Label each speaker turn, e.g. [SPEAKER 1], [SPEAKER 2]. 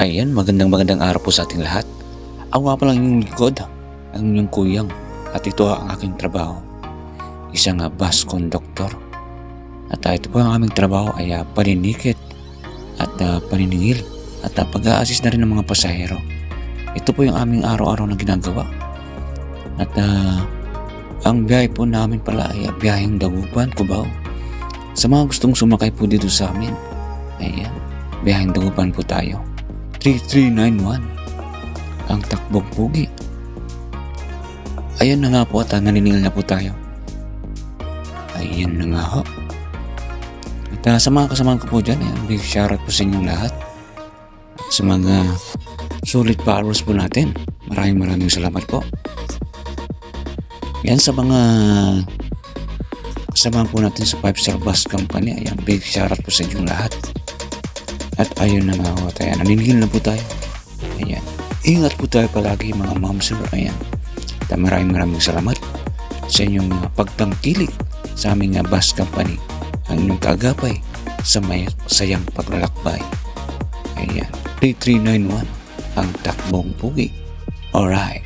[SPEAKER 1] Ayan, magandang araw po sa ating lahat. Ako nga palang inyong likod, ang inyong kuyang, at ito ang aking trabaho. Isang bus conductor. At ito po ang aming trabaho ay paninikit at paniningil at pag-a-assist na rin ng mga pasahero. Ito po yung aming araw-araw na ginagawa. At ang biyahe po namin pala ay biyaheng Dagupan, Cubao. Sa mga gustong sumakay po dito sa amin, ayan, biyaheng Dagupan po tayo. 3391 ang takbong pugi. Ayan na nga po at naniningil na po tayo. Ayan na nga ho. At sa mga kasamahan ko po dyan, big shoutout po sa inyong lahat. At sa mga solid followers po natin, maraming salamat po. Yan sa mga kasamahan po natin sa 5-star bus company, ayan, big shoutout po sa inyong lahat. At ayun na nga ho, naniningil na po tayo. Ayan. Ingat po tayo palagi mga ma'am sir. Ayan. At maraming salamat sa inyong pagtangkilik sa aming bus company. Ang inyong kaagapay sa sayang paglalakbay. Ayan. 3391 ang takbong pugi. Alright.